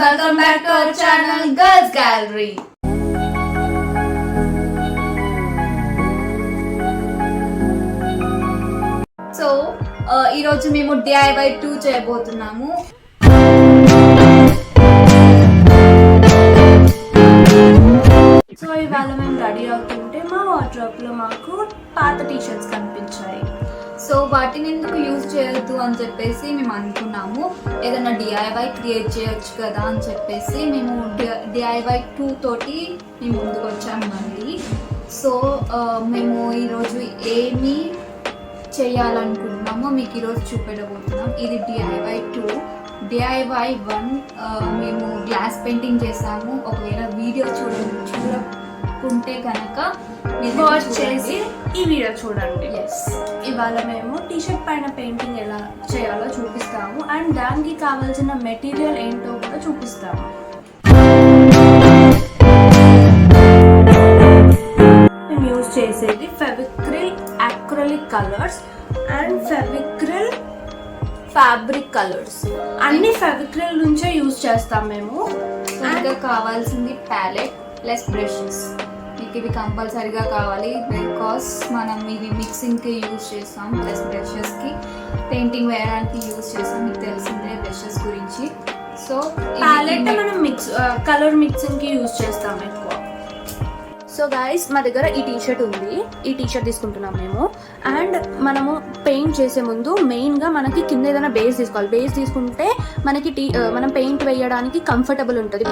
welcome back to our channel Girls Gallery. So ఈరోజు మేము DIY 2 చేయబోతున్నాము. సో ఇవాళ మేము రెడీ అవుతుంటే మా వార్డ్రోబ్లో మాకు పాత టీషర్ట్స్ కనిపించాయి. సో వాటిని ఎందుకు యూజ్ చేయొద్దు అని చెప్పేసి మేము అనుకున్నాము. ఏదైనా DIY క్రియేట్ చేయొచ్చు కదా అని చెప్పేసి మేము DIY 2 తోటి మేము ముందుకు వచ్చాము మళ్ళీ. సో మేము ఈరోజు ఏమి చేయాలనుకుంటున్నామో మీకు ఈరోజు చూపెట్టబోతున్నాం. ఇది DIY 2. DIY 1 మేము గ్లాస్ పెయింటింగ్ చేసాము. ఒకవేళ వీడియో చూడకుంటే కనుక వాచ్ చేసి ఈ వీడియో చూడండి. ఎస్, ఇవాళ మేము టీషర్ట్ పైన పెయింటింగ్ ఎలా చేయాలో చూపిస్తాము అండ్ దానికి కావాల్సిన మెటీరియల్ ఏంటో కూడా చూపిస్తాము. మేము యూజ్ చేసేది Fevicryl acrylic colours and Fevicryl fabric colours. అన్ని ఫెవిక్రిల్ నుంచే యూజ్ చేస్తాం మేము. ఇంకా కావాల్సింది ప్యాలెట్ ప్లస్ బ్రషెస్. మీకు ఇవి కంపల్సరీగా కావాలి బికాస్ మనం ఇది మిక్సింగ్కి యూజ్ చేస్తాం. ప్లస్ బ్రషెస్కి పెయింటింగ్ వేయడానికి యూజ్ చేస్తాం. మీకు తెలిసిందే బ్రషెస్ గురించి. సో ప్యాలెట్ మనం కలర్ మిక్సింగ్కి యూజ్ చేస్తాం ఎక్కువ. సో గైస్, మా దగ్గర ఈ టీషర్ట్ ఉంది. ఈ టీషర్ట్ తీసుకుంటున్నాం మేము. అండ్ మనము పెయింట్ చేసే ముందు మెయిన్గా మనకి కింద ఏదైనా బేస్ తీసుకోవాలి. బేస్ తీసుకుంటే మనకి మనం పెయింట్ వేయడానికి కంఫర్టబుల్ ఉంటుంది.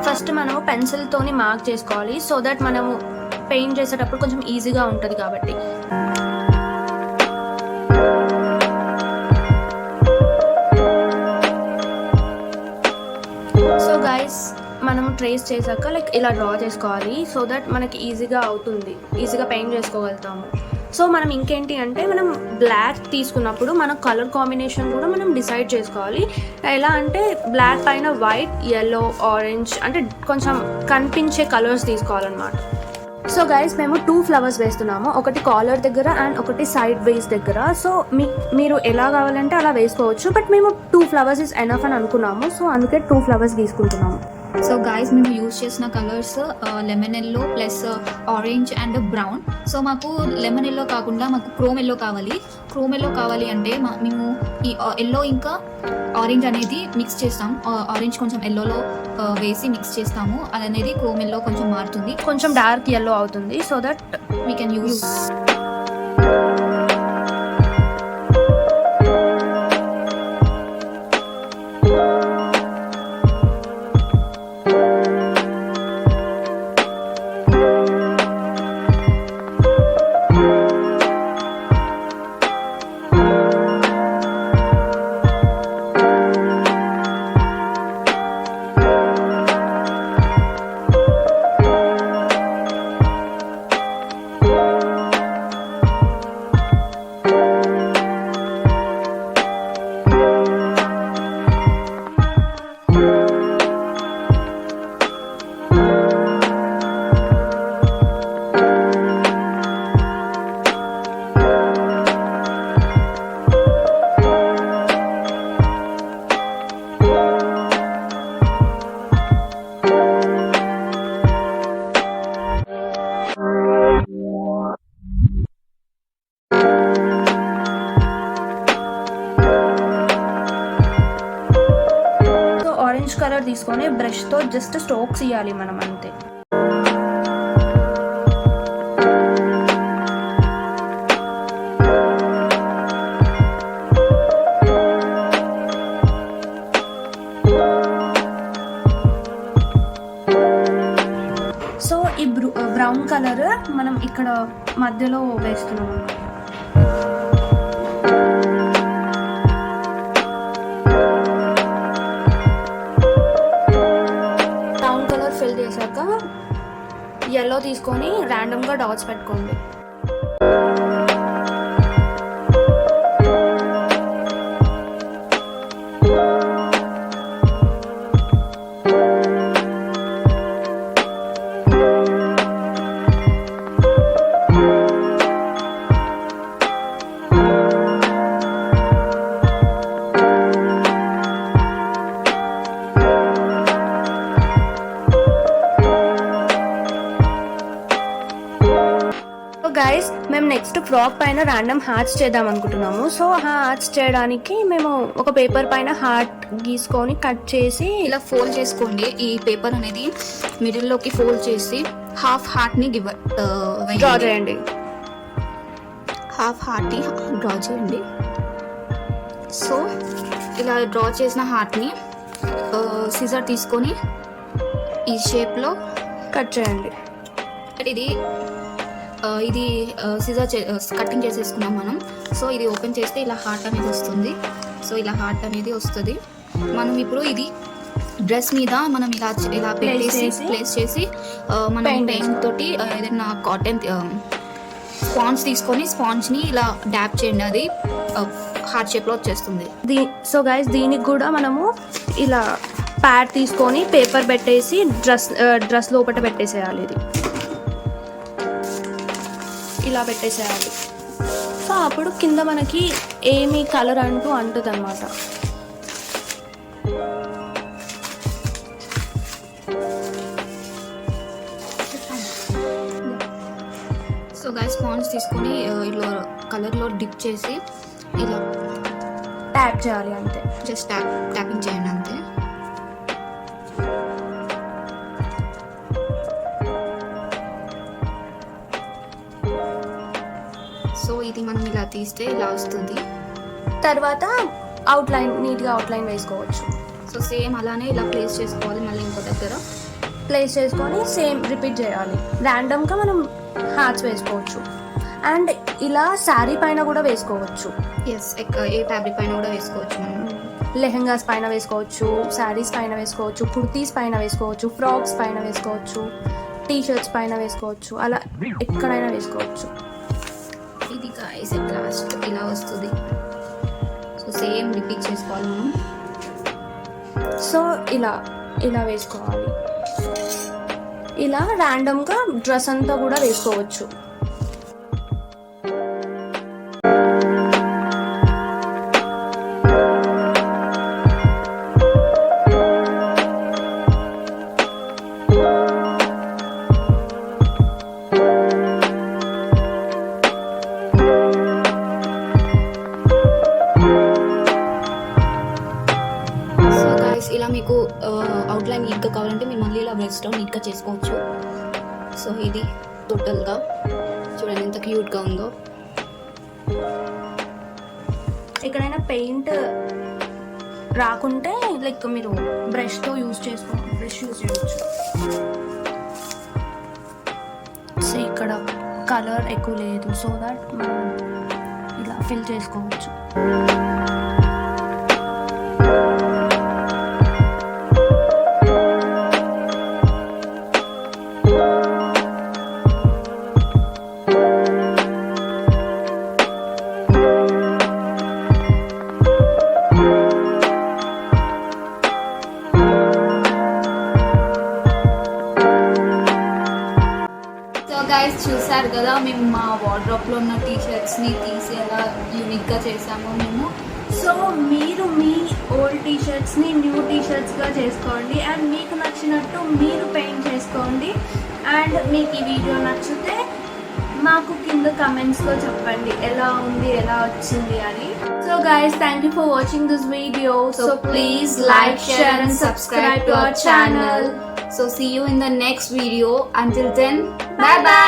ఫస్ట్ మనము పెన్సిల్తోని మార్క్ చేసుకోవాలి. సో దట్ మనము పెయింట్ చేసేటప్పుడు కొంచెం ఈజీగా ఉంటుంది కాబట్టి. సో గైస్, మనము ట్రేస్ చేశాక లైక్ ఇలా డ్రా చేసుకోవాలి. సో దట్ మనకి ఈజీగా అవుతుంది, ఈజీగా పెయింట్ చేసుకోగలుగుతాము. సో మనం ఇంకేంటి అంటే మనం బ్లాక్ తీసుకున్నప్పుడు మన కలర్ కాంబినేషన్ కూడా మనం డిసైడ్ చేసుకోవాలి. ఎలా అంటే బ్లాక్ పైన వైట్, ఎల్లో, ఆరెంజ్ అంటే కొంచెం కనిపించే కలర్స్ తీసుకోవాలన్నమాట. సో గైస్, మేము 2 ఫ్లవర్స్ వేస్తున్నాము. ఒకటి కాలర్ దగ్గర అండ్ ఒకటి సైడ్ వేస్ దగ్గర. సో మీరు ఎలా కావాలంటే అలా వేసుకోవచ్చు. బట్ మేము 2 ఫ్లవర్స్ ఇస్ ఎనఫ్ అని అనుకున్నాము. సో అందుకే 2 ఫ్లవర్స్ తీసుకుంటున్నాము. సో గాయస్, మేము యూజ్ చేసిన colours lemon yellow plus orange and brown. So మాకు లెమన్ ఎల్లో కాకుండా మాకు క్రోమ్ ఎల్లో కావాలి. క్రోమ్ ఎల్లో కావాలి అంటే మేము ఈ ఎల్లో ఇంకా ఆరెంజ్ అనేది మిక్స్ చేస్తాం. ఆరెంజ్ కొంచెం ఎల్లోలో వేసి మిక్స్ చేస్తాము. అది అనేది క్రోమ్ ఎల్లో కొంచెం మారుతుంది, కొంచెం డార్క్ ఎల్లో అవుతుంది. So that we can use. Orange colour తీసుకొని బ్రష్తో జస్ట్ స్ట్రోక్స్ ఇవ్వాలి మనం, అంతే. సో ఈ బ్రౌన్ కలర్ మనం ఇక్కడ మధ్యలో వేస్తున్నాం. ఫిల్ చేశాక ఎల్లో తీసుకొని ర్యాండమ్గా డాట్స్ పెట్టుకోండి. గైస్ మేము నెక్స్ట్ ఫ్రాక్ పైన ర్యాండమ్ హార్ట్స్ చేద్దాం అనుకుంటున్నాము. సో హార్ట్స్ చేయడానికి మేము ఒక పేపర్ పైన హార్ట్ గీసుకొని కట్ చేసి ఇలా ఫోల్డ్ చేసుకోండి. ఈ పేపర్ అనేది మిడిల్లోకి ఫోల్డ్ చేసి హాఫ్ హార్ట్ని డ్రా చేయండి. హాఫ్ హార్ట్ని డ్రా చేయండి. సో ఇలా డ్రా చేసిన హార్ట్ని సిజర్ తీసుకొని ఈ షేప్లో కట్ చేయండి. ఇది సిజర్ కటింగ్ చేసేసుకున్నాం మనం. సో ఇది ఓపెన్ చేస్తే ఇలా హార్ట్ అనేది వస్తుంది. సో ఇలా హార్ట్ అనేది వస్తుంది. మనం ఇప్పుడు ఇది డ్రెస్ మీద మనం ఇలా పెట్టేసి ప్లేస్ చేసి మనం పెయింట్ తోటి ఏదైనా కాటన్ స్పాంజ్ తీసుకొని స్పాంజ్ని ఇలా డ్యాప్ చేయండి. అది హార్ట్ షేప్లో వచ్చేస్తుంది. సో గైస్ దీనికి కూడా మనము ఇలా ప్యాడ్ తీసుకొని పేపర్ పెట్టేసి డ్రెస్ లోపల పెట్టేసేయాలి. ఇది ఇలా పెట్టేసేయాలి. సో అప్పుడు కింద మనకి ఏమి కలర్ అంటుంది అనమాట. సో గైస్ స్పాంజ్ తీసుకొని ఇలా కలర్లో డిప్ చేసి ఇలా ట్యాప్ చేయాలి అంతే. జస్ట్ ట్యాపింగ్ చేయండి అంతే. సో ఇది మనం ఇలా తీస్తే ఇలా వస్తుంది. తర్వాత నీట్గా అవుట్లైన్ వేసుకోవచ్చు. సో సేమ్ అలానే ఇలా ప్లేస్ చేసుకోవాలి. మళ్ళీ ఇంకో దగ్గర ప్లేస్ చేసుకొని సేమ్ రిపీట్ చేయాలి. ర్యాండమ్గా మనం హార్ట్స్ వేసుకోవచ్చు. అండ్ ఇలా శారీ పైన కూడా వేసుకోవచ్చు. ఎస్, ఏ ఫ్యాబ్రిక్ పైన కూడా వేసుకోవచ్చు. మనం లెహెంగాస్ పైన వేసుకోవచ్చు, శారీస్ పైన వేసుకోవచ్చు, కుర్తీస్ పైన వేసుకోవచ్చు, ఫ్రాక్స్ పైన వేసుకోవచ్చు, టీషర్ట్స్ పైన వేసుకోవచ్చు. అలా ఎక్కడైనా వేసుకోవచ్చు. ఇది గైస్ లాస్ట్ ఇలా వస్తుంది. సో సేమ్ రిపీట్ చేసుకోవాలి మనం. సో ఇలా వేసుకోవాలి. ఇలా ర్యాండమ్గా డ్రెస్ అంతా కూడా వేసుకోవచ్చు. ఇలా మీకు అవుట్లైన్ నీట్గా కావాలంటే మీరు మళ్ళీ ఇలా బ్రష్తో నీట్గా చేసుకోవచ్చు. సో ఇది టోటల్గా చూడండి ఎంత క్యూట్గా ఉందో. ఎక్కడైనా పెయింట్ రాకుంటే లైక్ మీరు బ్రష్ యూజ్ చేయవచ్చు. సో ఇక్కడ కలర్ ఎక్కువ లేదు, సో దట్ మనం ఇలా ఫిల్ చేసుకోవచ్చు. గైస్ చూసారు కదా, మేము మా వార్డ్రోబ్లో ఉన్న టీషర్ట్స్ని తీసి ఎలా యూనిక్గా చేసాము మేము. సో మీరు మీ ఓల్డ్ టీషర్ట్స్ని న్యూ టీషర్ట్స్గా చేసుకోండి. అండ్ మీకు నచ్చినట్టు మీరు పెయింట్ చేసుకోండి. అండ్ మీకు ఈ వీడియో నచ్చితే మాకు కింద కమెంట్స్లో చెప్పండి ఎలా ఉంది, ఎలా వచ్చింది అని. So guys, thank you for watching this video. So please like, share and subscribe to our channel. So see you in the next video. Until then, bye bye.